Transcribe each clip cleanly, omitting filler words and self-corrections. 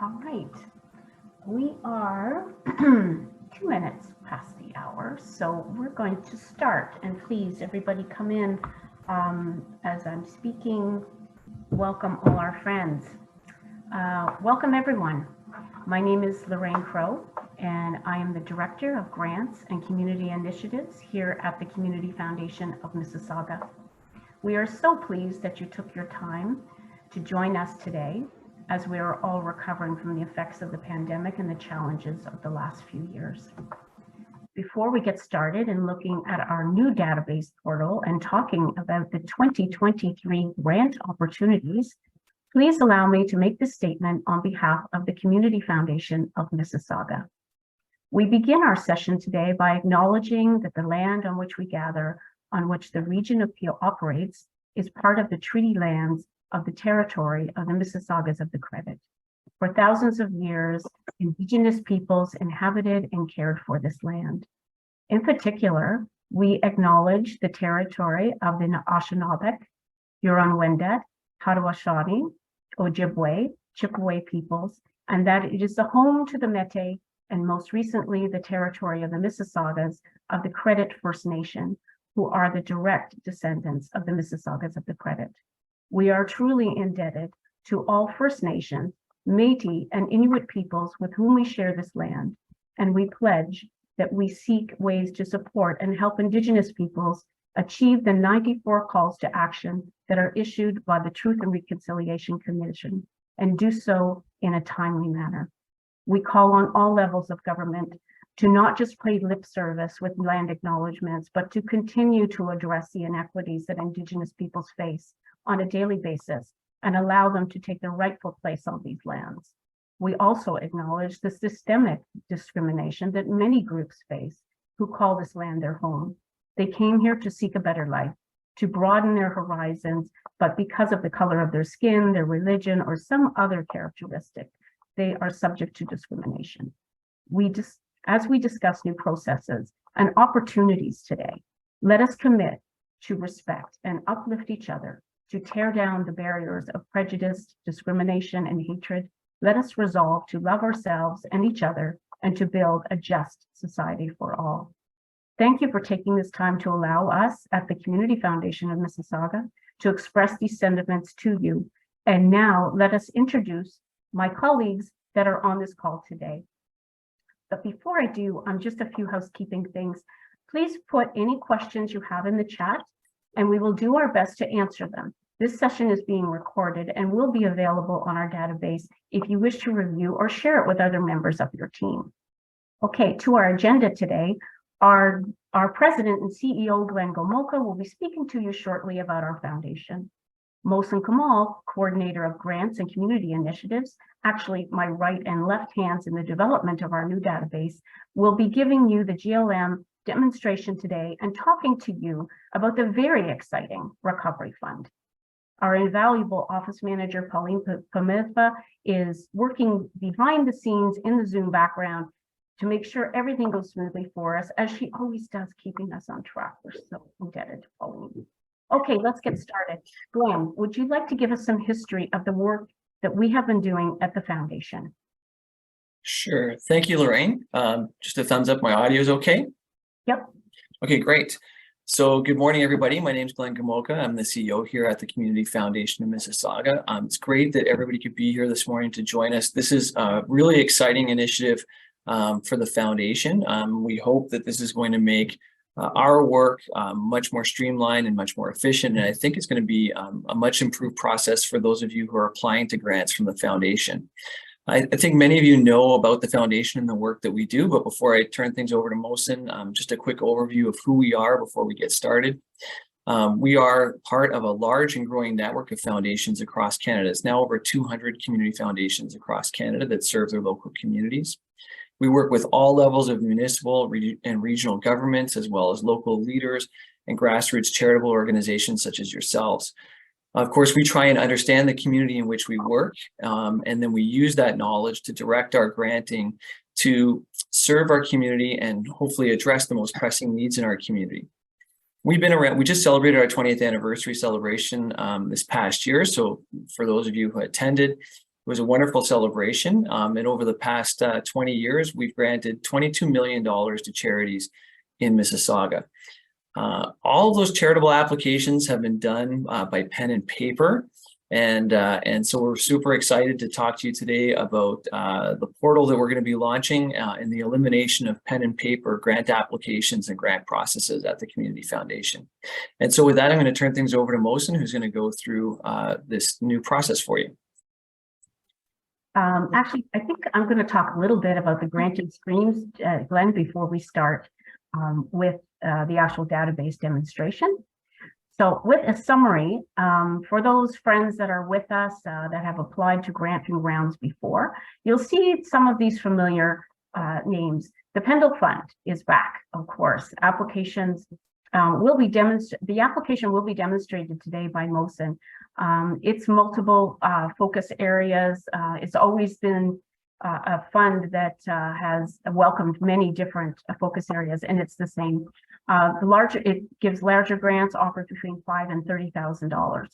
All right, we are 2 minutes past the hour, so we're going to start. And please, everybody come in as I'm speaking. Welcome all our friends. Welcome everyone. My name is Lorraine Crow, and I am the Director of Grants and Community Initiatives here at the Community Foundation of Mississauga. We are so pleased that you took your time to join us today as we are all recovering from the effects of the pandemic and the challenges of the last few years. Before we get started in looking at our new database portal and talking about the 2023 grant opportunities, please allow me to make this statement on behalf of the Community Foundation of Mississauga. We begin our session today by acknowledging that the land on which we gather, on which the region of Peel operates, is part of the treaty lands of the territory of the Mississaugas of the Credit. For thousands of years, Indigenous peoples inhabited and cared for this land. In particular, we acknowledge the territory of the Anishinaabe, Huron-Wendat, Haudenosaunee, Ojibwe, Chippewa peoples, and that it is the home to the Métis and most recently the territory of the Mississaugas of the Credit First Nation, who are the direct descendants of the Mississaugas of the Credit. We are truly indebted to all First Nation, Métis, and Inuit peoples with whom we share this land, and we pledge that we seek ways to support and help Indigenous peoples achieve the 94 calls to action that are issued by the Truth and Reconciliation Commission, and do so in a timely manner. We call on all levels of government to not just pay lip service with land acknowledgements, but to continue to address the inequities that Indigenous peoples face on a daily basis and allow them to take their rightful place on these lands. We also acknowledge the systemic discrimination that many groups face who call this land their home. They came here to seek a better life, to broaden their horizons, but because of the color of their skin, their religion, or some other characteristic, they are subject to discrimination. As we discuss new processes and opportunities today, let us commit to respect and uplift each other, to tear down the barriers of prejudice, discrimination, and hatred. Let us resolve to love ourselves and each other and to build a just society for all. Thank you for taking this time to allow us at the Community Foundation of Mississauga to express these sentiments to you. And now let us introduce my colleagues that are on this call today. But before I do, just a few housekeeping things. Please put any questions you have in the chat and we will do our best to answer them. This session is being recorded and will be available on our database if you wish to review or share it with other members of your team. Okay, to our agenda today, our President and CEO, Glenn Gomulka, will be speaking to you shortly about our foundation. Mohsen Kamal, Coordinator of Grants and Community Initiatives, actually my right and left hands in the development of our new database, will be giving you the GLM demonstration today and talking to you about the very exciting Recovery Fund. Our invaluable office manager, Pauline Pamitha, is working behind the scenes in the Zoom background to make sure everything goes smoothly for us, as she always does, keeping us on track. We're so indebted to Pauline. Okay, let's get started. Glenn, would you like to give us some history of the work that we have been doing at the foundation? Sure. Thank you, Lorraine. Just a thumbs up. My audio is okay? Yep. Okay, great. So good morning, everybody. My name is Glenn Gomulka. I'm the CEO here at the Community Foundation of Mississauga. It's great that everybody could be here this morning to join us. This is a really exciting initiative for the foundation. We hope that this is going to make our work much more streamlined and much more efficient. And I think it's going to be a much improved process for those of you who are applying to grants from the foundation. I think many of you know about the foundation and the work that we do, but before I turn things over to Mohsen, just a quick overview of who we are before we get started. We are part of a large and growing network of foundations across Canada. It's now over 200 community foundations across Canada that serve their local communities. We work with all levels of municipal and regional governments, as well as local leaders and grassroots charitable organizations such as yourselves. Of course, we try and understand the community in which we work, and then we use that knowledge to direct our granting to serve our community and hopefully address the most pressing needs in our community. We've been around, we just celebrated our 20th anniversary celebration this past year. So for those of you who attended, was a wonderful celebration. And over the past 20 years, we've granted $22 million to charities in Mississauga. All of those charitable applications have been done by pen and paper. And so we're super excited to talk to you today about the portal that we're going to be launching and the elimination of pen and paper grant applications and grant processes at the Community Foundation. And so with that, I'm going to turn things over to Mohsen, who's going to go through this new process for you. Actually, I think I'm going to talk a little bit about the granting streams, Glenn, before we start with the actual database demonstration. So with a summary, for those friends that are with us that have applied to granting rounds before, you'll see some of these familiar names. The Pendle Fund is back, of course. Applications will be the application will be demonstrated today by Mohsen. It's multiple focus areas. It's always been a fund that has welcomed many different focus areas, and it's the same. It gives larger grants offered between $5,000 and $30,000.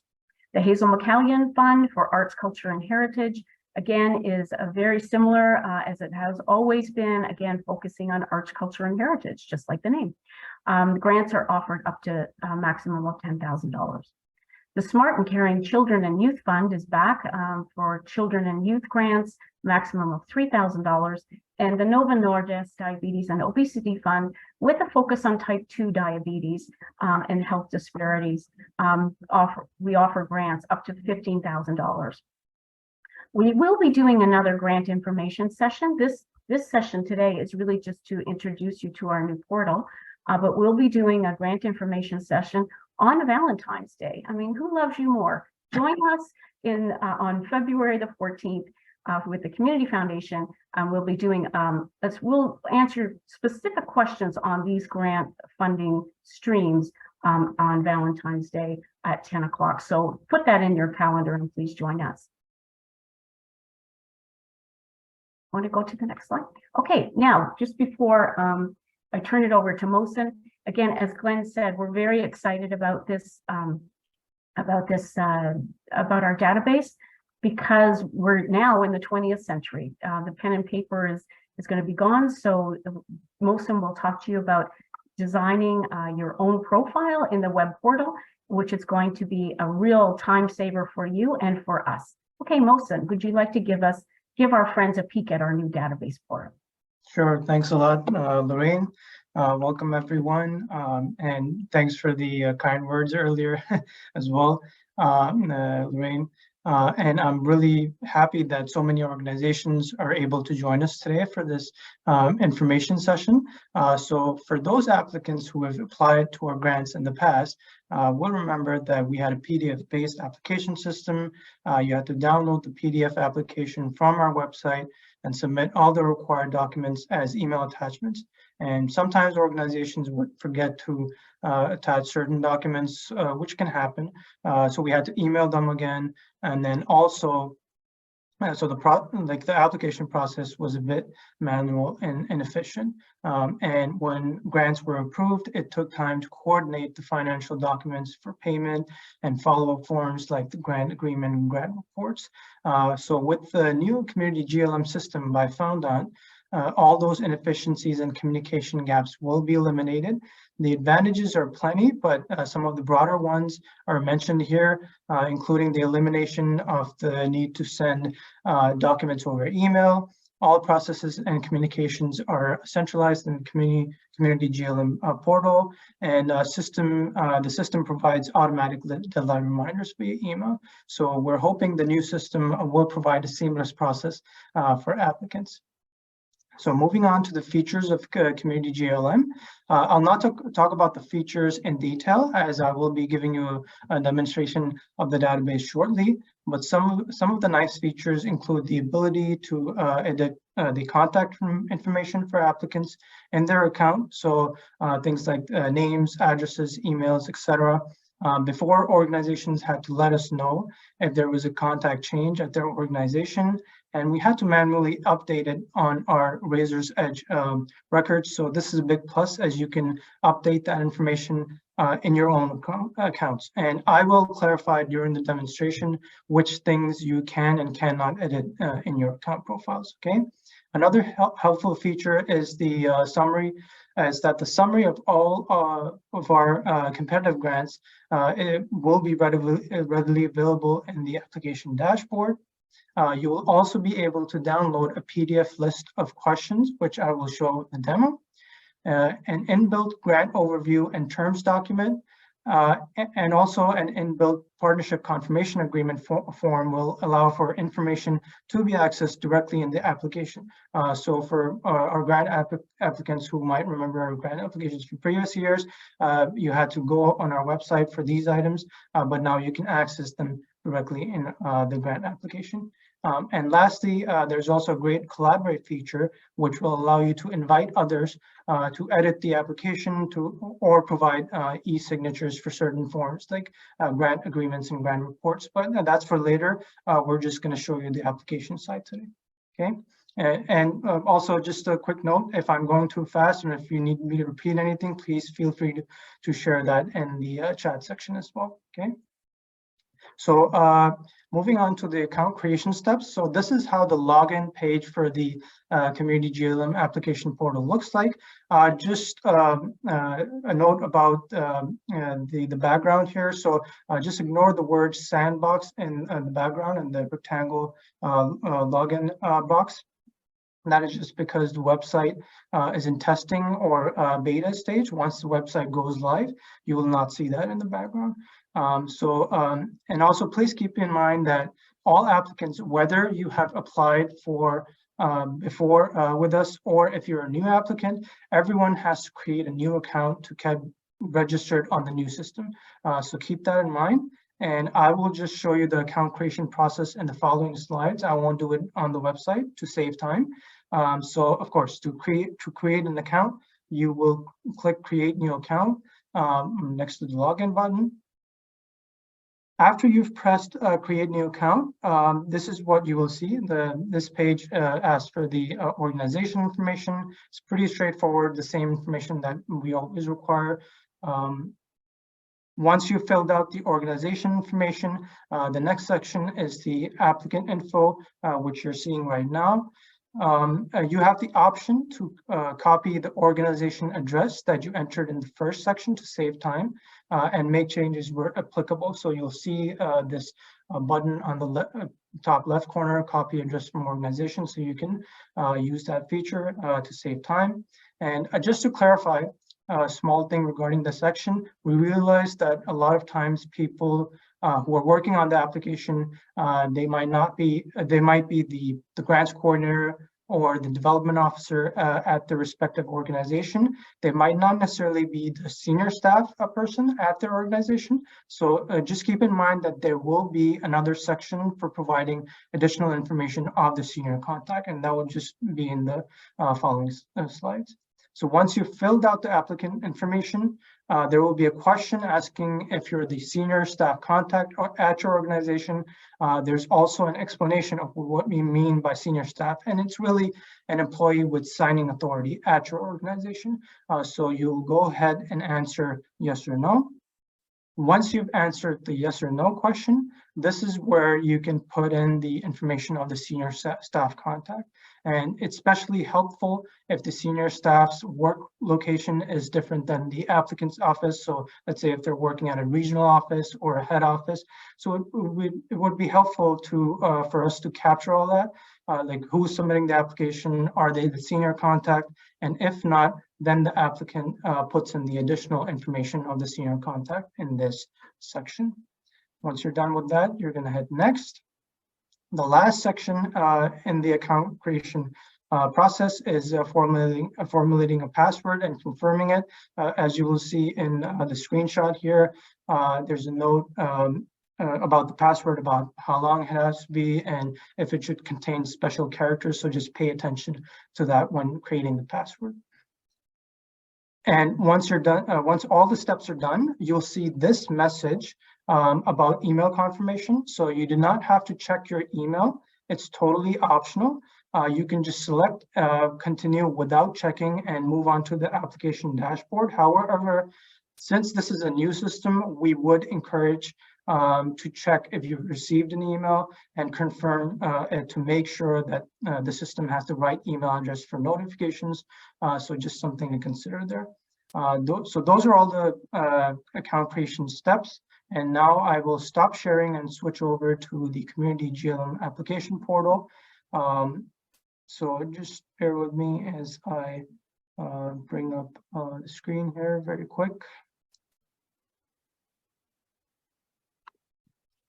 The Hazel McCallion Fund for Arts, Culture, and Heritage, again, is a very similar as it has always been, again, focusing on arts, culture, and heritage, just like the name. Grants are offered up to a maximum of $10,000. The Smart and Caring Children and Youth Fund is back for children and youth grants, maximum of $3,000, and the Nova Nordisk Diabetes and Obesity Fund, with a focus on type 2 diabetes and health disparities, we offer grants up to $15,000. We will be doing another grant information session. This session today is really just to introduce you to our new portal, but we'll be doing a grant information session on Valentine's Day. I mean, who loves you more? Join us on February the 14th with the Community Foundation. We'll be doing, we'll answer specific questions on these grant funding streams on Valentine's Day at 10 o'clock. So put that in your calendar and please join us. Want to go to the next slide? Okay, now, just before I turn it over to Mohsen, again, as Glenn said, we're very excited about this, about our database, because we're now in the 20th century. The pen and paper is going to be gone. So Mohsen will talk to you about designing your own profile in the web portal, which is going to be a real time saver for you and for us. Okay, Mohsen, would you like to give our friends a peek at our new database portal? Sure, thanks a lot, Lorraine. Welcome everyone, and thanks for the kind words earlier as well, Lorraine. And I'm really happy that so many organizations are able to join us today for this information session. So for those applicants who have applied to our grants in the past, we'll remember that we had a PDF-based application system. You had to download the PDF application from our website and submit all the required documents as email attachments. And sometimes organizations would forget to attach certain documents, which can happen. So we had to email them again. And then also, so the application process was a bit manual and inefficient. And when grants were approved, it took time to coordinate the financial documents for payment and follow-up forms like the grant agreement and grant reports. So with the new community GLM system by Foundant, all those inefficiencies and communication gaps will be eliminated. The advantages are plenty, but some of the broader ones are mentioned here, including the elimination of the need to send documents over email. All processes and communications are centralized in the community GLM portal, and the system provides automatic deadline reminders via email. So we're hoping the new system will provide a seamless process for applicants. So moving on to the features of Community GLM, I'll not talk about the features in detail, as I will be giving you a demonstration of the database shortly, but some of the nice features include the ability to edit the contact information for applicants and their account. So things like names, addresses, emails, etc. Before, organizations had to let us know if there was a contact change at their organization, and we had to manually update it on our Razor's Edge records. So this is a big plus, as you can update that information in your own accounts. And I will clarify during the demonstration which things you can and cannot edit in your account profiles, okay? Another helpful feature is the summary, is that the summary of all of our competitive grants it will be readily available in the application dashboard. You will also be able to download a PDF list of questions, which I will show in the demo. An inbuilt grant overview and terms document, and also an inbuilt partnership confirmation agreement form will allow for information to be accessed directly in the application. So for our grant applicants who might remember our grant applications from previous years, you had to go on our website for these items, but now you can access them directly in the grant application. And lastly, there's also a great Collaborate feature, which will allow you to invite others to edit the application or provide e-signatures for certain forms like grant agreements and grant reports. But that's for later. We're just going to show you the application side today. Okay. And also just a quick note, if I'm going too fast and if you need me to repeat anything, please feel free to share that in the chat section as well. Okay. So moving on to the account creation steps. So this is how the login page for the Community GLM application portal looks like. Just a note about the background here. So just ignore the word sandbox in the background and the rectangle login box. That is just because the website is in testing or beta stage. Once the website goes live, you will not see that in the background. And also please keep in mind that all applicants, whether you have applied for before with us or if you're a new applicant, everyone has to create a new account to get registered on the new system. So keep that in mind. And I will just show you the account creation process in the following slides. I won't do it on the website to save time. So of course, to create an account, you will click Create New Account next to the login button. After you've pressed Create New Account, this is what you will see. This page asks for the organization information. It's pretty straightforward, the same information that we always require. Once you've filled out the organization information, the next section is the applicant info, which you're seeing right now. You have the option to copy the organization address that you entered in the first section to save time and make changes where applicable. So you'll see this button on the top left corner, copy address from organization. So you can use that feature to save time. And just to clarify, a small thing regarding the section, we realized that a lot of times people who are working on the application, they might be the grants coordinator or the development officer at the respective organization. They might not necessarily be the senior staff person at their organization. So just keep in mind that there will be another section for providing additional information of the senior contact, and that will just be in the following slides. So once you've filled out the applicant information, there will be a question asking if you're the senior staff contact at your organization. There's also an explanation of what we mean by senior staff, and it's really an employee with signing authority at your organization. So you'll go ahead and answer yes or no. Once you've answered the yes or no question, this is where you can put in the information of the senior staff contact. And it's especially helpful if the senior staff's work location is different than the applicant's office. So let's say if they're working at a regional office or a head office. So it would be helpful to for us to capture all that, like who's submitting the application, are they the senior contact? And if not, then the applicant puts in the additional information of the senior contact in this section. Once you're done with that, you're going to hit next. The last section in the account creation process is formulating a password and confirming it. As you will see in the screenshot here, there's a note about the password, about how long it has to be, and if it should contain special characters. So just pay attention to that when creating the password. And once you're done, once all the steps are done, you'll see this message about email confirmation. So you do not have to check your email. It's totally optional. You can just select continue without checking and move on to the application dashboard. However, Since this is a new system, we would encourage to check if you've received an email and confirm to make sure that the system has the right email address for notifications. So just something to consider there. So those are all the account creation steps. And now I will stop sharing and switch over to the Community GLM application portal. So just bear with me as I bring up the screen here very quick.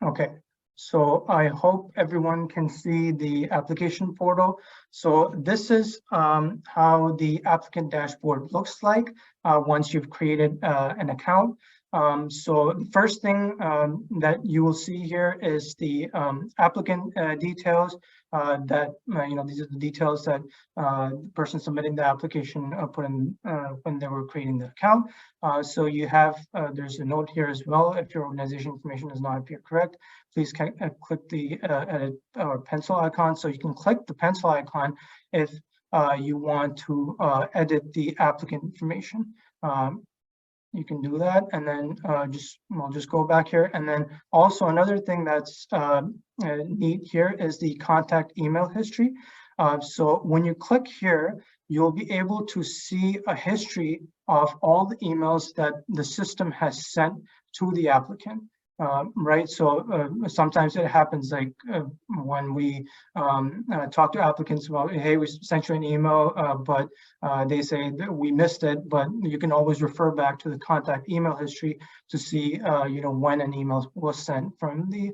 Okay, so I hope everyone can see the application portal. So this is how the applicant dashboard looks like once you've created an account. So the first thing that you will see here is the applicant details that, these are the details that the person submitting the application put in when they were creating the account. So you have, there's a note here as well. If your organization information does not appear correct, please click the edit or pencil icon. So you can click the pencil icon if you want to edit the applicant information. You can do that, and then we'll just go back here. And then also another thing that's neat here is the contact email history. So when you click here, you'll be able to see a history of all the emails that the system has sent to the applicant. Right, so sometimes it happens like when we talk to applicants about, hey, we sent you an email, but they say that we missed it. But you can always refer back to the contact email history to see, when an email was sent from the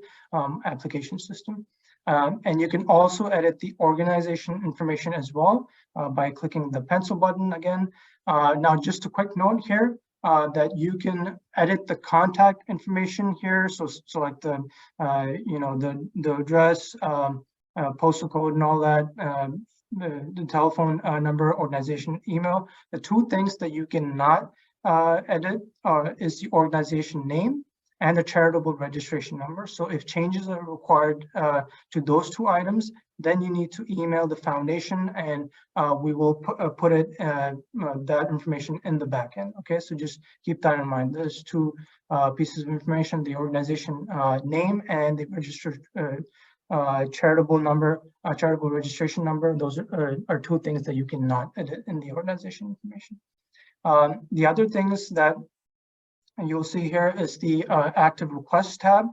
application system. And you can also edit the organization information as well by clicking the pencil button again. Now, just a quick note here. That you can edit the contact information here. So like the, the address, postal code and all that, the telephone number, organization email. The two things that you cannot edit is the organization name and the charitable registration number. So if changes are required to those two items, then you need to email the foundation, and we will put it that information in the backend. Okay, so just keep that in mind. There's two pieces of information: the organization name and the registered charitable number, charitable registration number. Those are two things that you cannot edit in the organization information. The other things that you'll see here is the active requests tab.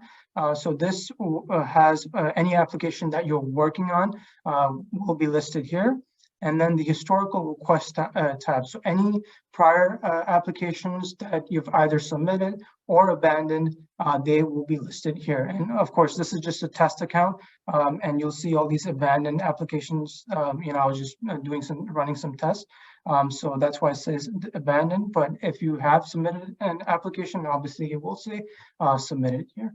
So this has any application that you're working on will be listed here. And then the historical request tab. So any prior applications that you've either submitted or abandoned, they will be listed here. And of course, this is just a test account, and you'll see all these abandoned applications. I was just running some tests. So that's why it says abandoned. But if you have submitted an application, obviously it will say submitted here.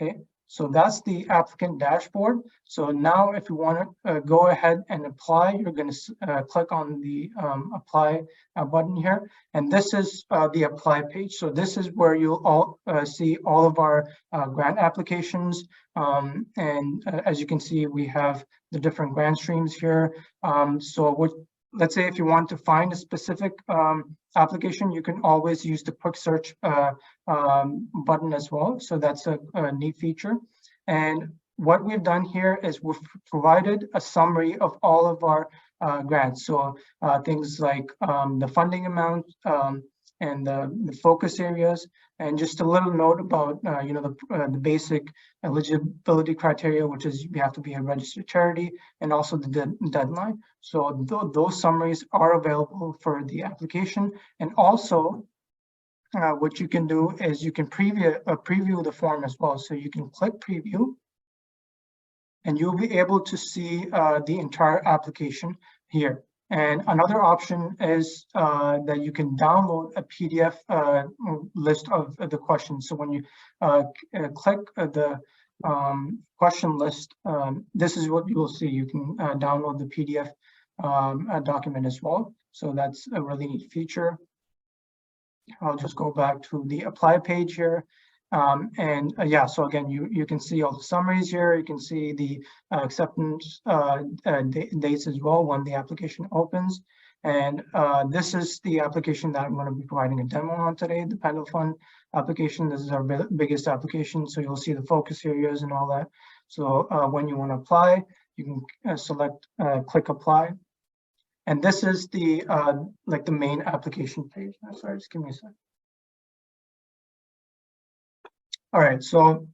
Okay, so that's the applicant dashboard. So now if you want to go ahead and apply, you're going to click on the apply button here. And this is the apply page. So this is where you'll all see all of our grant applications. And as you can see, we have the different grant streams here. Let's say if you want to find a specific application, you can always use the quick search button as well. So that's a neat feature. And what we've done here is we've provided a summary of all of our grants. So things like the funding amount and the focus areas, and just a little note about the basic eligibility criteria, which is you have to be a registered charity, and also the deadline. So those summaries are available for the application. And also what you can do is you can preview the form as well. So you can click preview, and you'll be able to see the entire application here. And another option is that you can download a PDF list of the questions. So when you click the question list, this is what you will see. You can download the PDF document as well. So that's a really neat feature. I'll just go back to the apply page here. Yeah, so again, you can see all the summaries here. You can see the acceptance dates as well when the application opens. And this is the application that I'm going to be providing a demo on today, the Pendle Fund application. This is our biggest application, so you'll see the focus areas and all that. So when you want to apply, you can select, click apply. And this is the like the main application page. Sorry, just give me a sec. All right, so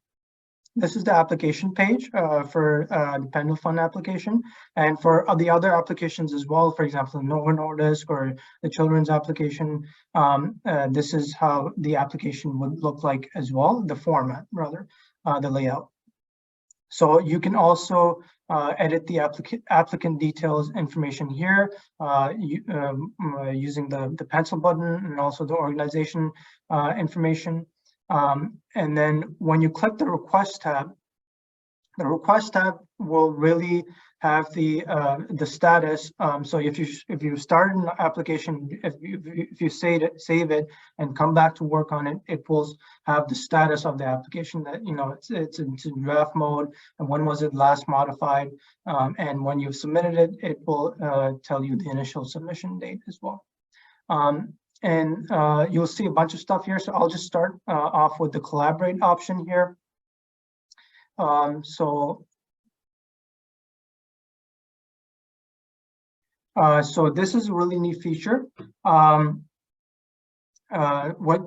this is the application page for the Pendle Fund application, and for the other applications as well. For example, the Nova Nordisk or the children's application. This is how the application would look like as well, the format rather, the layout. So you can also edit the applicant details information here using the pencil button, and also the organization information. And then when you click the request tab will really have the status. So if you start an application, if you save it and come back to work on it, it will have the status of the application, that it's in draft mode, and when was it last modified, and when you've submitted it, it will tell you the initial submission date as well. And you'll see a bunch of stuff here. So I'll just start off with the collaborate option here. So this is a really neat feature. What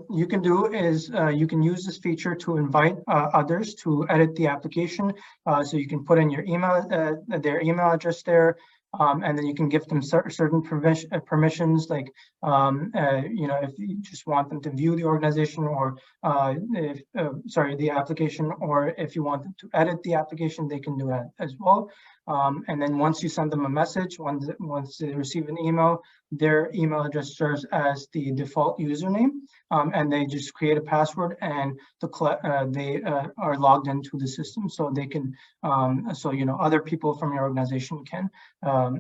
you can do is you can use this feature to invite others to edit the application. So you can put in your email, their email address there. And then you can give them certain permissions, like, if you just want them to view the organization, or the application, or if you want them to edit the application, they can do that as well. And then once you send them a message, once they receive an email, their email address serves as the default username, and they just create a password, and they are logged into the system, so they can, other people from your organization can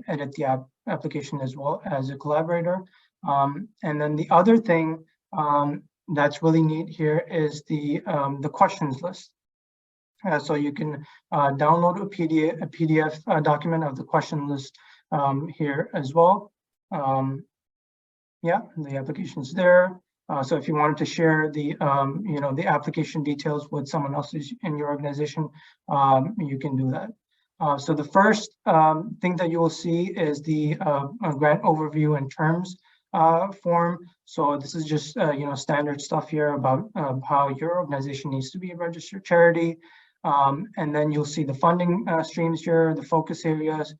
edit the application as well as a collaborator. And then the other thing that's really neat here is the questions list. So you can download a PDF document of the question list here as well. Yeah, the application's there. So if you wanted to share the the application details with someone else in your organization, you can do that. So the first thing that you will see is the grant overview and terms form. So this is just standard stuff here about how your organization needs to be a registered charity. And then you'll see the funding streams here, the focus areas,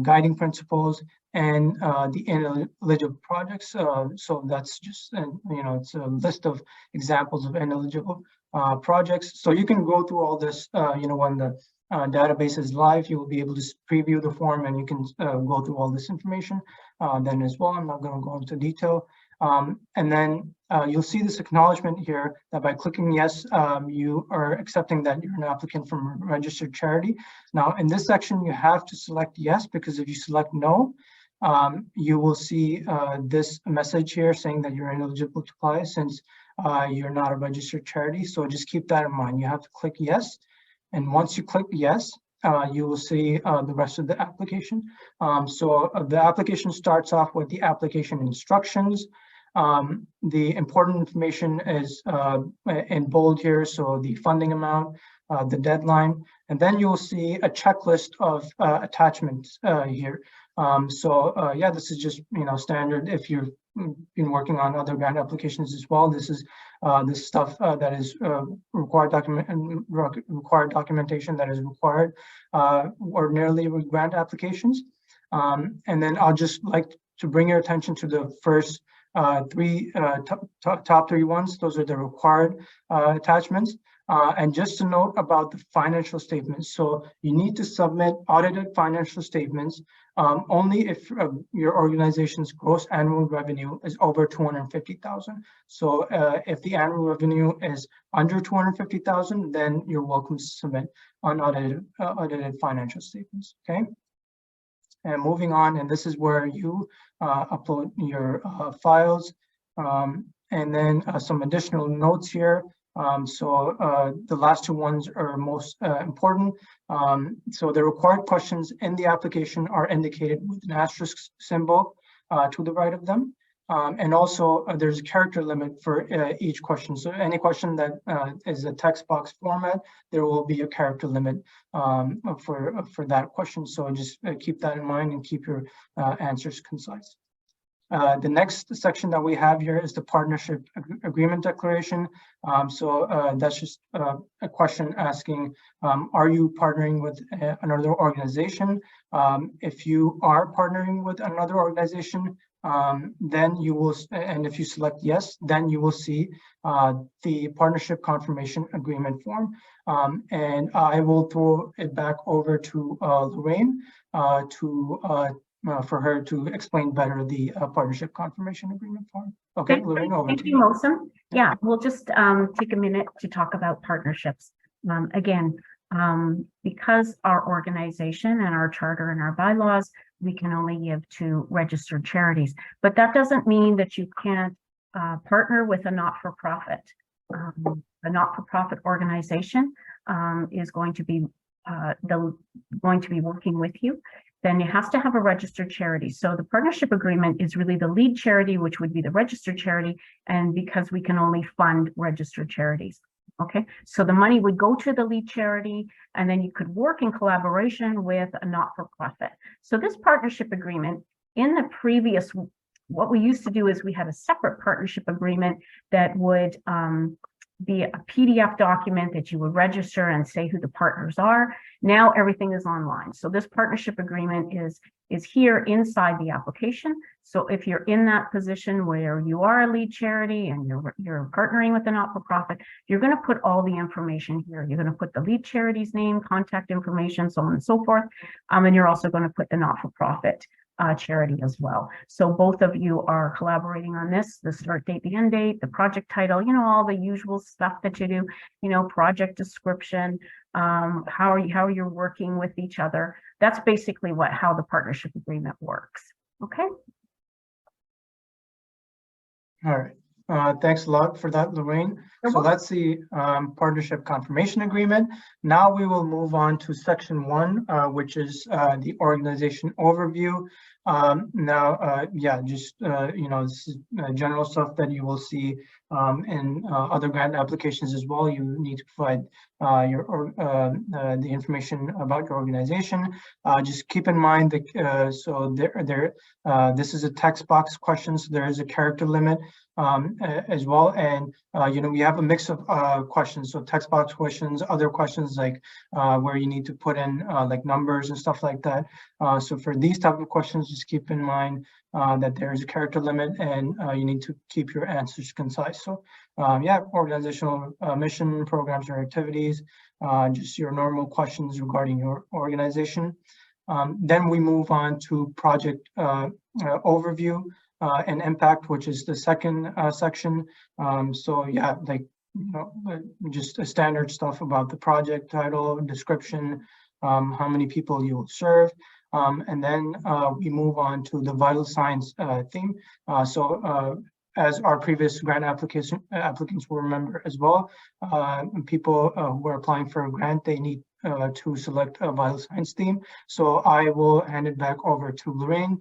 guiding principles, and the ineligible projects. So that's just, it's a list of examples of ineligible projects. So you can go through all this, when the database is live, you will be able to preview the form, and you can go through all this information then as well. I'm not going to go into detail. And then you'll see this acknowledgement here that by clicking yes, you are accepting that you're an applicant from a registered charity. Now, in this section, you have to select yes, because if you select no, you will see this message here saying that you're ineligible to apply, since you're not a registered charity. So just keep that in mind. You have to click yes. And once you click yes, you will see the rest of the application. So the application starts off with the application instructions. The important information is in bold here, so the funding amount, the deadline, and then you'll see a checklist of attachments here. Yeah, this is just standard if you've been working on other grant applications as well. This is this stuff that is required documentation that is required ordinarily with grant applications. And then I'll just like to bring your attention to the first top three ones. Those are the required attachments. And just to note about the financial statements. So you need to submit audited financial statements only if your organization's gross annual revenue is over 250,000. So if the annual revenue is under 250,000, then you're welcome to submit unaudited audited financial statements. Okay. And moving on, and this is where you upload your files, and then some additional notes here. The last two ones are most important. So the required questions in the application are indicated with an asterisk symbol. to the right of them. And also there's a character limit for each question. So any question that is a text box format, there will be a character limit for that question. So just keep that in mind and keep your answers concise. The next section that we have here is the partnership agreement declaration. That's just a question asking, are you partnering with another organization? If you are partnering with another organization, then you will, and if you select yes, then you will see the partnership confirmation agreement form. And I will throw it back over to Lorraine for her to explain better the partnership confirmation agreement form. Okay, Lorraine, over Thank to you, Mohsen. Yeah, we'll just take a minute to talk about partnerships. Because our organization and our charter and our bylaws, we can only give to registered charities, but that doesn't mean that you can't partner with a not-for-profit. A not-for-profit organization is going to be working with you. Then it has to have a registered charity. So the partnership agreement is really the lead charity, which would be the registered charity, and because we can only fund registered charities. Okay, so the money would go to the lead charity, and then you could work in collaboration with a not-for-profit. So this partnership agreement, in the previous, what we used to do is we had a separate partnership agreement that would be a PDF document that you would register and say who the partners are. Now everything is online. So this partnership agreement is here inside the application. So if you're in that position where you are a lead charity and you're partnering with a not-for-profit, you're going to put all the information here. You're going to put the lead charity's name, contact information, so on and so forth. And you're also going to put the not-for-profit charity as well. So both of you are collaborating on this, the start date, the end date, the project title, you know, all the usual stuff that you do, you know, project description, how you're working with each other. That's basically how the partnership agreement works. Okay. All right. Thanks a lot for that, Lorraine. So that's the partnership confirmation agreement. Now we will move on to section 1, which is the organization overview. You know, this is general stuff that you will see in other grant applications as well. You need to provide the information about your organization. Just keep in mind that this is a text box question, so there is a character limit as well. And you know, we have a mix of questions, so text box questions, other questions like where you need to put in like numbers and stuff like that. So for these type of questions, just keep in mind that there is a character limit, and you need to keep your answers concise. So yeah, organizational mission, programs, or activities, just your normal questions regarding your organization. Then we move on to project overview and impact, which is the second section. So yeah, like, you know, just a standard stuff about the project title, description, how many people you will serve. And then we move on to the vital signs theme. As our previous grant applicants will remember as well, people who are applying for a grant, they need to select a vital signs theme. So I will hand it back over to Lorraine,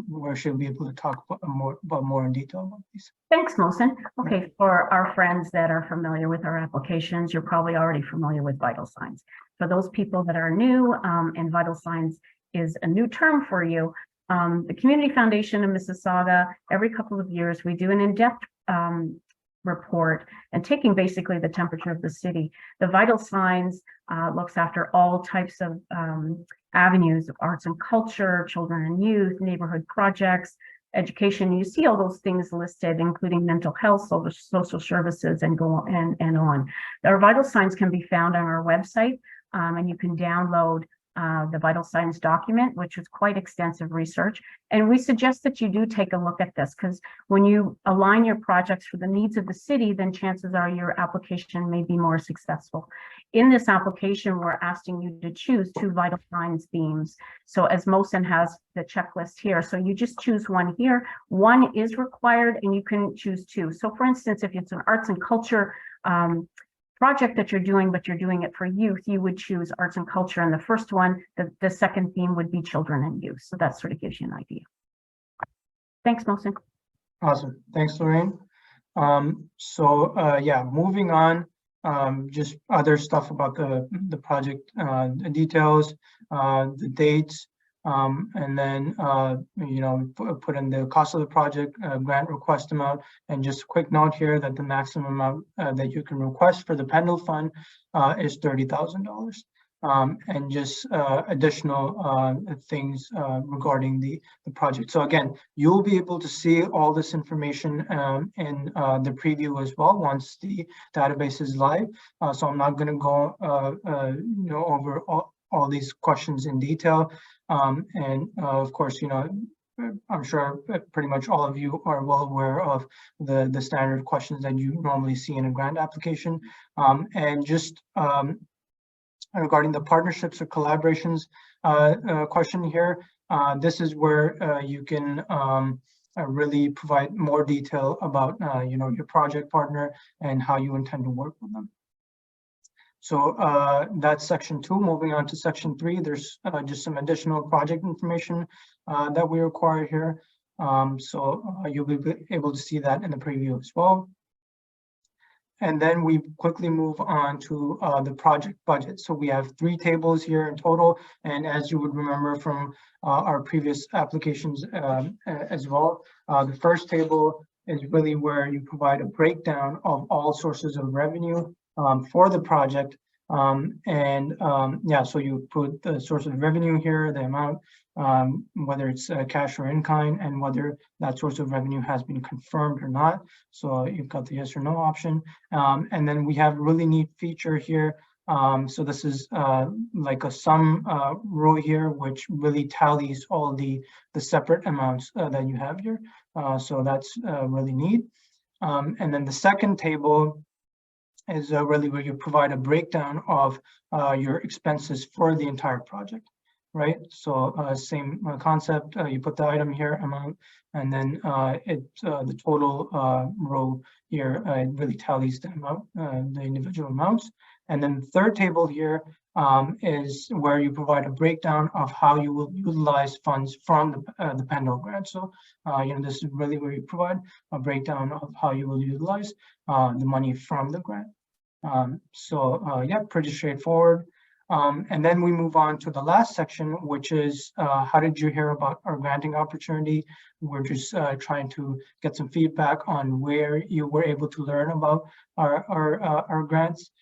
where she'll be able to talk more in detail about these. Thanks, Mohsen. Okay, for our friends that are familiar with our applications, you're probably already familiar with vital signs. For those people that are new, and vital signs is a new term for you, the Community Foundation of Mississauga, every couple of years, we do an in-depth report and taking basically the temperature of the city. The vital signs looks after all types of avenues of arts and culture, children and youth, neighborhood projects, education. You see all those things listed, including mental health, social services, and on. Our vital signs can be found on our website, and you can download the vital signs document, which is quite extensive research. And we suggest that you do take a look at this, because when you align your projects for the needs of the city, then chances are your application may be more successful. In this application, we're asking you to choose 2 vital signs themes. So as Mohsen has the checklist here, so you just choose one here. One is required and you can choose 2. So for instance, if it's an arts and culture project that you're doing, but you're doing it for youth, you would choose arts and culture. And the first one, the second theme would be children and youth. So that sort of gives you an idea. Thanks, Mohsen. Awesome. Thanks, Lorraine. Yeah, moving on, just other stuff about the project, the details, the dates, and then, put in the cost of the project, grant request amount, and just a quick note here that the maximum amount that you can request for the Pendle Fund is $30,000. And just additional things regarding the project. So again, you'll be able to see all this information in the preview as well once the database is live. So I'm not going to go over all these questions in detail. And of course, I'm sure pretty much all of you are well aware of the standard questions that you normally see in a grant application. And just regarding the partnerships or collaborations question here, this is where you can really provide more detail about your project partner and how you intend to work with them. So that's section 2. Moving on to section 3, there's just some additional project information that we require here. So you'll be able to see that in the preview as well. And then we quickly move on to the project budget. So we have 3 tables here in total. And as you would remember from our previous applications as well, the first table is really where you provide a breakdown of all sources of revenue for the project. So you put the source of revenue here, the amount, whether it's cash or in kind, and whether that source of revenue has been confirmed or not. So you've got the yes or no option. And then we have a really neat feature here. So this is like a sum row here, which really tallies all the separate amounts that you have here. So that's really neat. And then the second table is really where you provide a breakdown of your expenses for the entire project, right? So same concept, you put the item here, amount, and then the total row here, it really tallies the amount, the individual amounts. And then the third table here is where you provide a breakdown of how you will utilize funds from the Pendle grant. So, this is really where you provide a breakdown of how you will utilize the money from the grant. Yeah, pretty straightforward. And then we move on to the last section, which is how did you hear about our granting opportunity? We're just trying to get some feedback on where you were able to learn about our grants.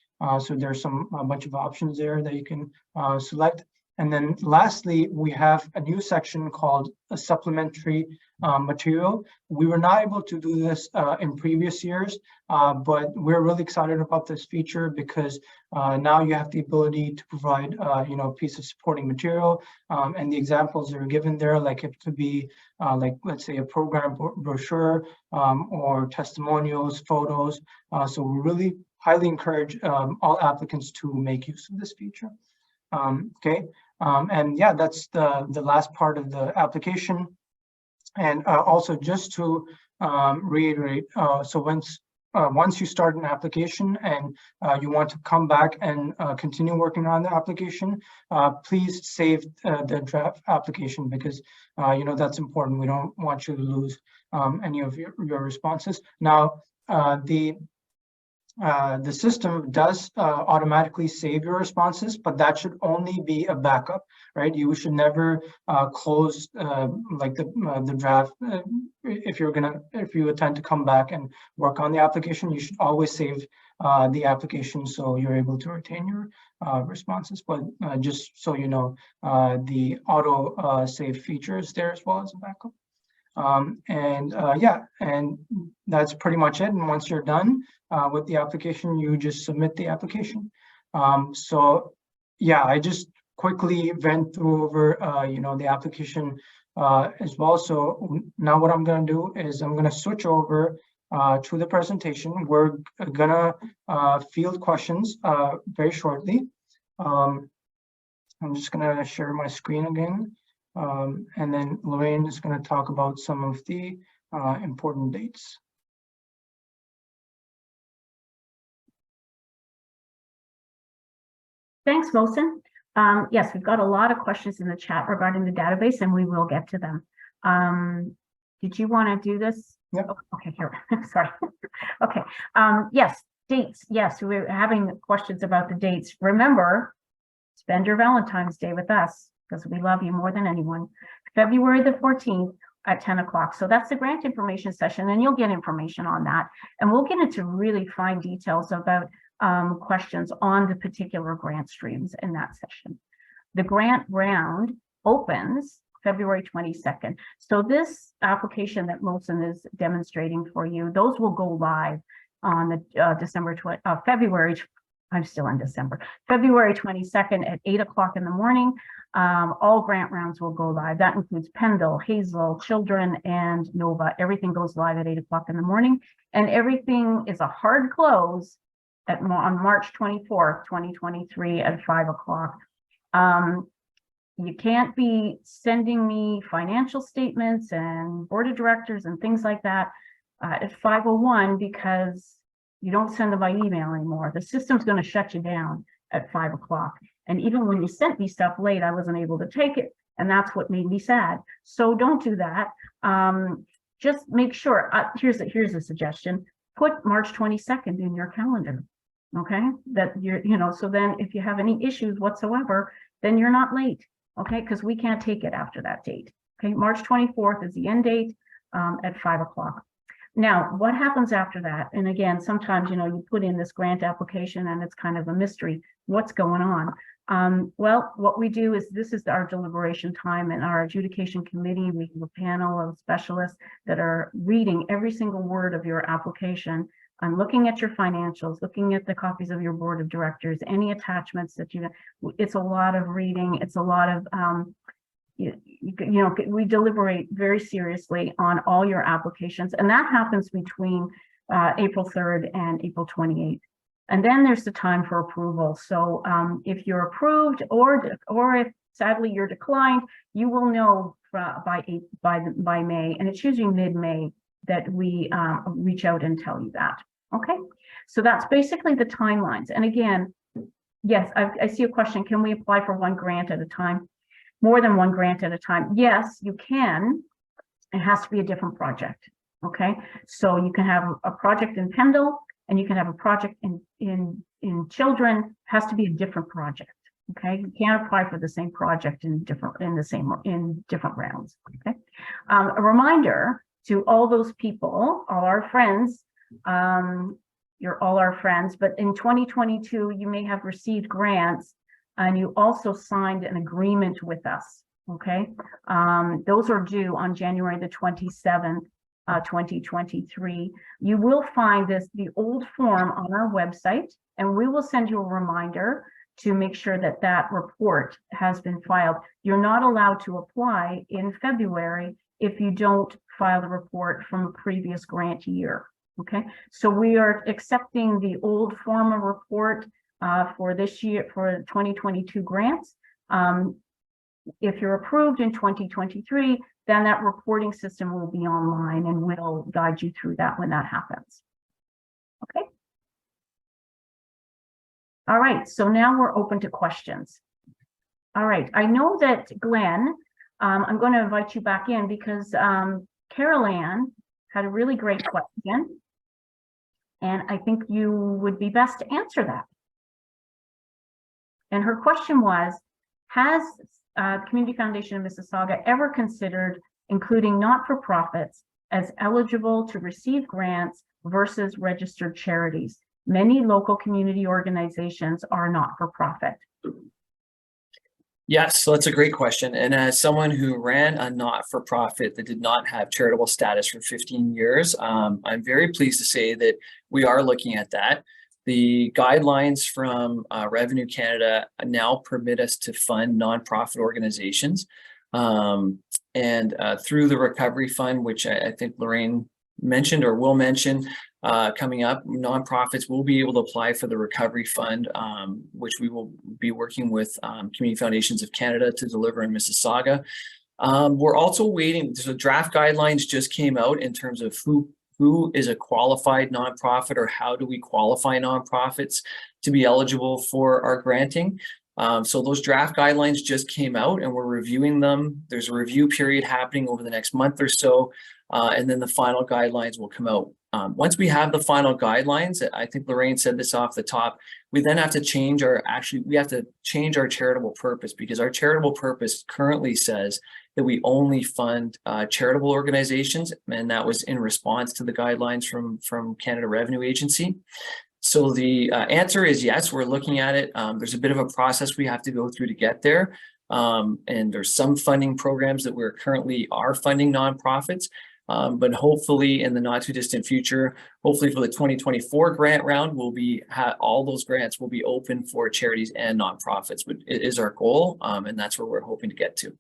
So there's a bunch of options there that you can select. And then lastly, we have a new section called a supplementary material. We were not able to do this in previous years, but we're really excited about this feature because now you have the ability to provide, a piece of supporting material. And the examples that are given there, like it could be like, let's say, a program brochure or testimonials, photos. So we really highly encourage all applicants to make use of this feature. Okay. And yeah, that's the last part of the application. And also just to reiterate, so once you start an application and you want to come back and continue working on the application, please save the draft application because that's important. We don't want you to lose any of your responses. Now, the system does automatically save your responses, but that should only be a backup, right? You should never close like the draft. If you intend to come back and work on the application, you should always save the application so you're able to retain your responses. But just so you know, the auto save feature is there as well as a backup. Yeah, and that's pretty much it. And once you're done with the application, you just submit the application. So yeah, I just quickly went through over the application as well. So now what I'm going to do is I'm going to switch over to the presentation. We're gonna field questions very shortly. I'm just going to share my screen again. And then Lorraine is going to talk about some of the important dates. Thanks, Mohsen. Yes, we've got a lot of questions in the chat regarding the database, and we will get to them. did you want to do this? Yep. Oh, okay, here, sorry. Okay, yes, dates. Yes, we're having questions about the dates. Remember, spend your Valentine's Day with us because we love you more than anyone. February the 14th at 10 o'clock. So that's the grant information session, and you'll get information on that. And we'll get into really fine details about questions on the particular grant streams in that session. The grant round opens February 22nd. So this application that Molson is demonstrating for you, those will go live on the February, I'm still in December, February 22nd at 8 o'clock in the morning. All grant rounds will go live. That includes Pendle, Hazel, Children, and Nova. Everything goes live at 8 o'clock in the morning, and everything is a hard close on March 24th, 2023 at 5 o'clock. You can't be sending me financial statements and board of directors and things like that at 5:01 because you don't send them by email anymore. The system's going to shut you down at 5 o'clock. And even when you sent me stuff late, I wasn't able to take it. And that's what made me sad. So don't do that. Just make sure, here's a suggestion. Put March 22nd in your calendar. Okay, that so then if you have any issues whatsoever, then you're not late. Okay, because we can't take it after that date. Okay, March 24th is the end date at 5 o'clock. Now, what happens after that? And again, sometimes, you put in this grant application and it's kind of a mystery. What's going on? Well, what we do is this is our deliberation time, and our adjudication committee, we have a panel of specialists that are reading every single word of your application and looking at your financials, looking at the copies of your board of directors, any attachments that it's a lot of reading. It's a lot of, we deliberate very seriously on all your applications, and that happens between April 3rd and April 28th. And then there's the time for approval. So if you're approved or if sadly you're declined, you will know by May, and it's usually mid-May that we reach out and tell you that. Okay, so that's basically the timelines. And again, yes, I see a question. Can we apply for one grant at a time? More than one grant at a time? Yes, you can. It has to be a different project. Okay, so you can have a project in Pendle, and you can have a project in Children. It has to be a different project. Okay, you can't apply for the same project in different rounds. Okay, a reminder to all those people, all our friends, you're all our friends, but in 2022, you may have received grants and you also signed an agreement with us, okay? Those are due on January the 27th, 2023. You will find the old form on our website, and we will send you a reminder to make sure that that report has been filed. You're not allowed to apply in February if you don't file the report from a previous grant year. Okay, so we are accepting the old form of report for this year, for 2022 grants. If you're approved in 2023, then that reporting system will be online, and we'll guide you through that when that happens. Okay. All right, so now we're open to questions. All right, I know that Glenn, I'm going to invite you back in because Carol Ann had a really great question, and I think you would be best to answer that. And her question was, has Community Foundation of Mississauga ever considered including not-for-profits as eligible to receive grants versus registered charities? Many local community organizations are not-for-profit. Yes, so that's a great question. And as someone who ran a not-for-profit that did not have charitable status for 15 years, I'm very pleased to say that we are looking at that. The guidelines from Revenue Canada now permit us to fund nonprofit organizations. And through the Recovery Fund, which I think Lorraine mentioned or will mention, coming up, nonprofits will be able to apply for the Recovery Fund, which we will be working with Community Foundations of Canada to deliver in Mississauga. We're also waiting, so draft guidelines just came out in terms of who is a qualified nonprofit, or how do we qualify nonprofits to be eligible for our granting. So those draft guidelines just came out and we're reviewing them. There's a review period happening over the next month or so, and then the final guidelines will come out. Once we have the final guidelines, I think Lorraine said this off the top, we then have to change we have to change our charitable purpose, because our charitable purpose currently says that we only fund charitable organizations, and that was in response to the guidelines from Canada Revenue Agency. So the answer is yes, we're looking at it. There's a bit of a process we have to go through to get there. And there's some funding programs that we're currently are funding nonprofits. But hopefully in the not too distant future, hopefully for the 2024 grant round, all those grants will be open for charities and nonprofits, but it is our goal. And that's where we're hoping to get to.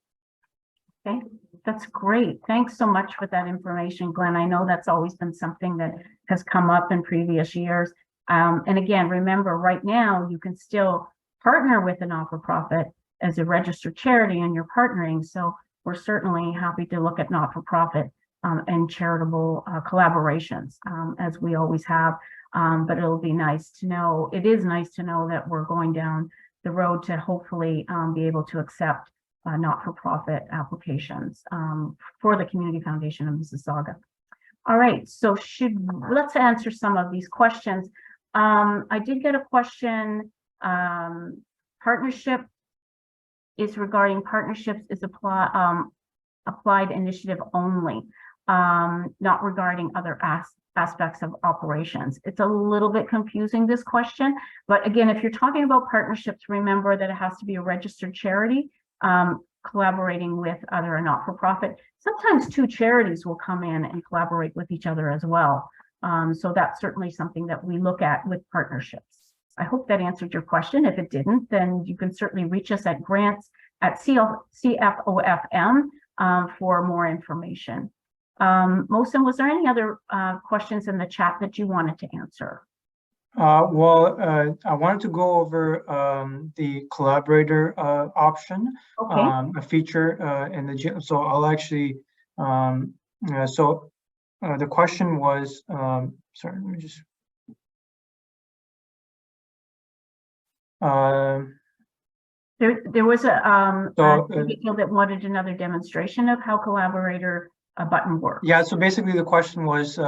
Okay, that's great. Thanks so much for that information, Glenn. I know that's always been something that has come up in previous years. And again, remember, right now, you can still partner with a not-for-profit as a registered charity and you're partnering. So we're certainly happy to look at not-for-profit and charitable collaborations, as we always have. But it'll be nice to know, it is nice to know that we're going down the road to hopefully be able to accept not-for-profit applications for the Community Foundation of Mississauga. All right, so let's answer some of these questions. I did get a question. Partnership is regarding partnerships is applied initiative only, not regarding other aspects of operations. It's a little bit confusing, this question, but again, if you're talking about partnerships, remember that it has to be a registered charity collaborating with other not-for-profit. Sometimes two charities will come in and collaborate with each other as well. So that's certainly something that we look at with partnerships. I hope that answered your question. If it didn't, then you can certainly reach us at grants@CFOFM for more information. Mohsen, was there any other questions in the chat that you wanted to answer? Well, I wanted to go over the Collaborator option, Okay. a feature in the gym. So I'll actually, the question was, sorry, let me just. There was a individual that wanted another demonstration of how Collaborator button works. Yeah, so basically the question was,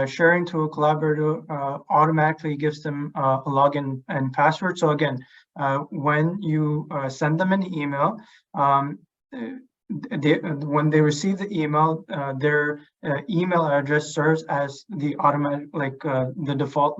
sharing to a collaborator automatically gives them a login and password. So again, when you send them an email, when they receive the email, their email address serves as the automatic, the default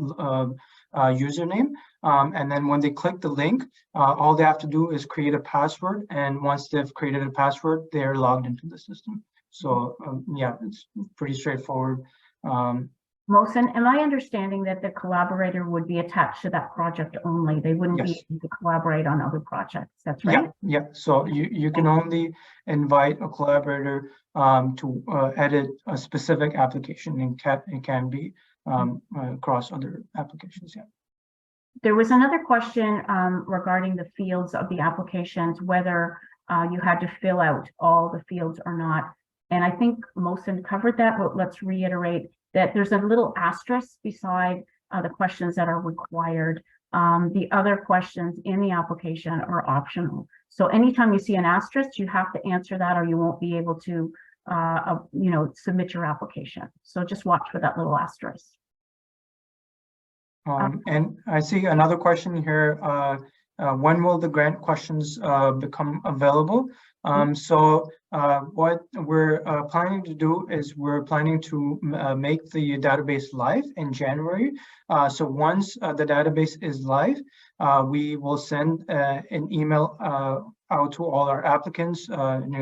username. And then when they click the link, all they have to do is create a password. And once they've created a password, they're logged into the system. So yeah, it's pretty straightforward. Mohsen, am I understanding that the Collaborator would be attached to that project only? They wouldn't Yes. be able to collaborate on other projects. That's right? Yeah. So you can only invite a collaborator to edit a specific application, and it can be across other applications. Yeah. There was another question regarding the fields of the applications, whether you had to fill out all the fields or not. And I think Mohsen covered that, but let's reiterate that there's a little asterisk beside the questions that are required. The other questions in the application are optional. So anytime you see an asterisk, you have to answer that or you won't be able to submit your application. So just watch for that little asterisk. And I see another question here. When will the grant questions become available? So what we're planning to do is we're planning to make the database live in January. So once the database is live, we will send an email out to all our applicants,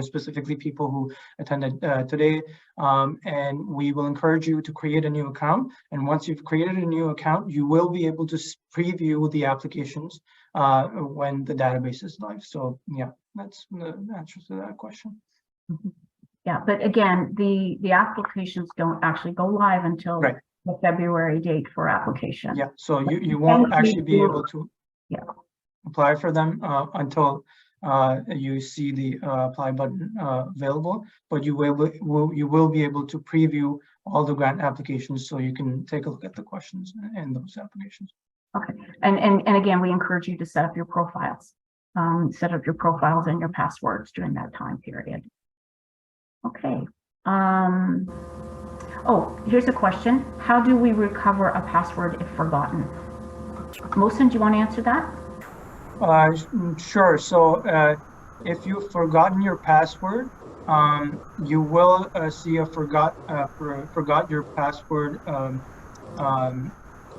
specifically people who attended today. And we will encourage you to create a new account. And once you've created a new account, you will be able to preview the applications when the database is live. So yeah, that's the answer to that question. Yeah, but again, the applications don't actually go live until the February date for application. Yeah, so you won't actually be able to apply for them until you see the apply button available, but you will be able to preview all the grant applications, so you can take a look at the questions in those applications. Okay, and again, we encourage you to set up your profiles. Set up your profiles and your passwords during that time period. Okay. Oh, here's a question. How do we recover a password if forgotten? Mohsen, do you want to answer that? Sure. So if you've forgotten your password, you will see a forgot your password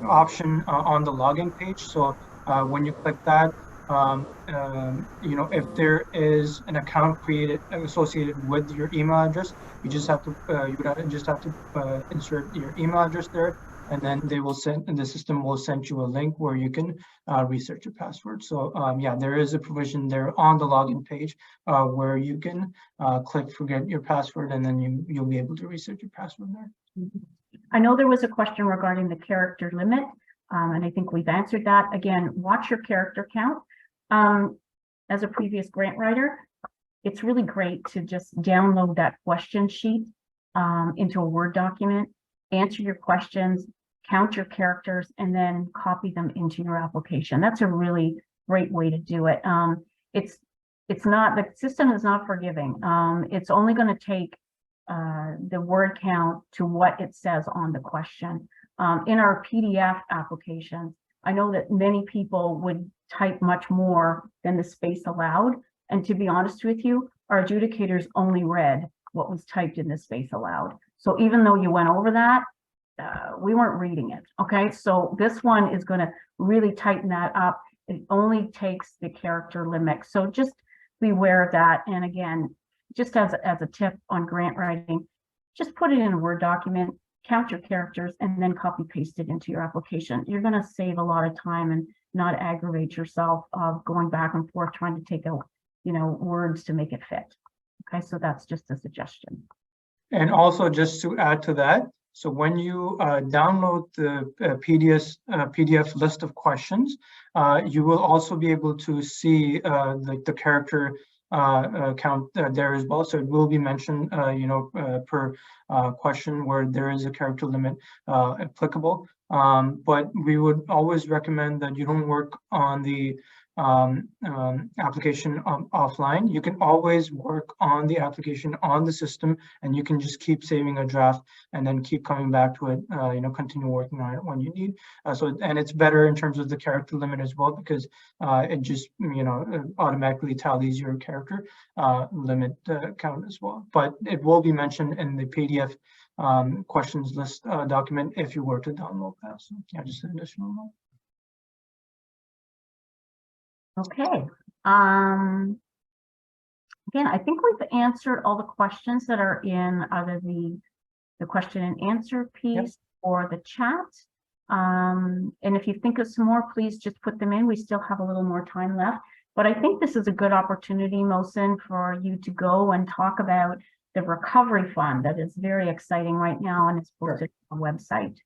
option on the login page. So when you click that, you know, if there is an account created associated with your email address, you just have to insert your email address there, and then the system will send you a link where you can research your password. So yeah, there is a provision there on the login page where you can click forget your password, and then you'll be able to research your password there. I know there was a question regarding the character limit, and I think we've answered that. Again, watch your character count. As a previous grant writer, it's really great to just download that question sheet into a Word document, answer your questions, count your characters, and then copy them into your application. That's a really great way to do it. It's not, the system is not forgiving. It's only going to take the word count to what it says on the question. In our PDF applications, I know that many people would type much more than the space allowed. And to be honest with you, our adjudicators only read what was typed in the space allowed. So even though you went over that, we weren't reading it. Okay, so this one is going to really tighten that up. It only takes the character limit. So just be aware of that. And again, just as a tip on grant writing, just put it in a Word document, count your characters, and then copy paste it into your application. You're going to save a lot of time and not aggravate yourself of going back and forth trying to take out, you know, words to make it fit. Okay, so that's just a suggestion. And also, just to add to that, so when you download the PDF list of questions, you will also be able to see the character count there as well. So it will be mentioned, you know, per question where there is a character limit applicable. But we would always recommend that you don't work on the application offline. You can always work on the application on the system, and you can just keep saving a draft and then keep coming back to it, you know, continue working on it when you need. And it's better in terms of the character limit as well, because it just, you know, automatically tallies your character limit count as well. But it will be mentioned in the PDF questions list document if you were to download that. So yeah, just an additional note. Okay. Again, I think we've answered all the questions that are in either the question and answer piece or the chat. And if you think of some more, please just put them in. We still have a little more time left. But I think this is a good opportunity, Mohsen, for you to go and talk about the recovery fund that is very exciting right now, and it's posted on the website.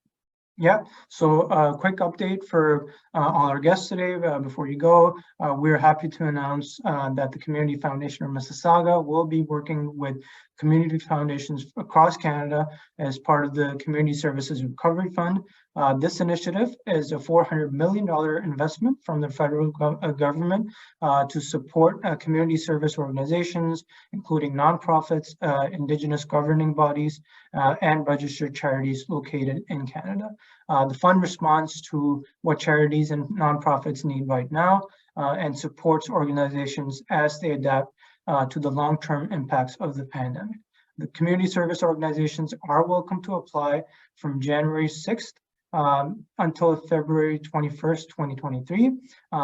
Yeah, so a quick update for all our guests today. Before you go, we're happy to announce that the Community Foundation of Mississauga will be working with community foundations across Canada as part of the Community Services Recovery Fund. This initiative is a $400 million investment from the federal government to support community service organizations, including nonprofits, Indigenous governing bodies, and registered charities located in Canada. The fund responds to what charities and nonprofits need right now and supports organizations as they adapt to the long-term impacts of the pandemic. The community service organizations are welcome to apply from January 6th until February 21st, 2023.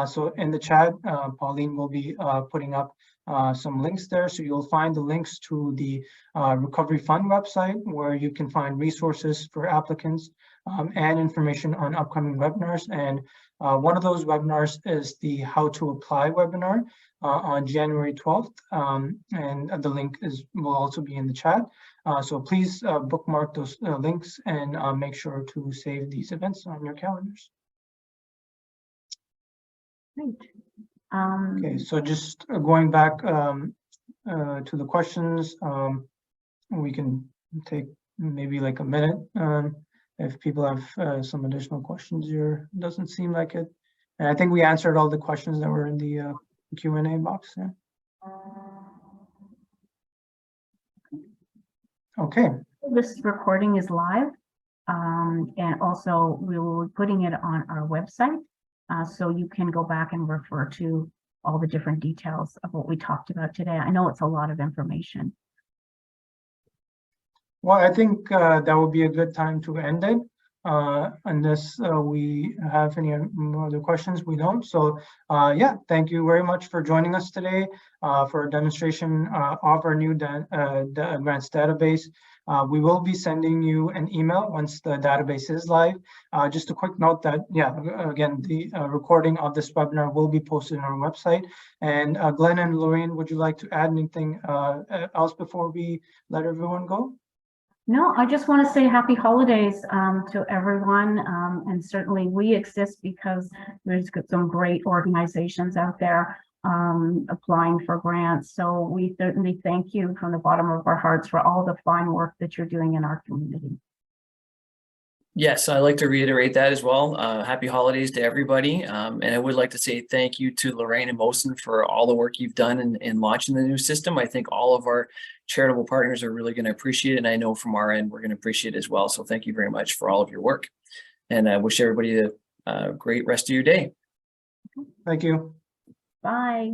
So in the chat, Pauline will be putting up some links there. So you'll find the links to the Recovery Fund website, where you can find resources for applicants and information on upcoming webinars. And one of those webinars is the How to Apply webinar on January 12th. And the link will also be in the chat. So please bookmark those links and make sure to save these events on your calendars. Great. Okay, so just going back to the questions, we can take maybe like a minute if people have some additional questions here. Doesn't seem like it. And I think we answered all the questions that were in the Q&A box. Yeah. Okay. This recording is live, and also we will be putting it on our website, so you can go back and refer to all the different details of what we talked about today. I know it's a lot of information. Well, I think that would be a good time to end it, unless we have any other questions. We don't. So yeah, thank you very much for joining us today for a demonstration of our new grants database. We will be sending you an email once the database is live. Just a quick note that, yeah, again, the recording of this webinar will be posted on our website. And Glenn and Lorraine, would you like to add anything else before we let everyone go? No, I just want to say happy holidays to everyone. And certainly we exist because there's some great organizations out there applying for grants. So we certainly thank you from the bottom of our hearts for all the fine work that you're doing in our community. Yes, I'd like to reiterate that as well. Happy holidays to everybody. And I would like to say thank you to Lorraine and Mosen for all the work you've done in launching the new system. I think all of our charitable partners are really going to appreciate it. And I know from our end, we're going to appreciate it as well. So thank you very much for all of your work. And I wish everybody a great rest of your day. Thank you. Bye.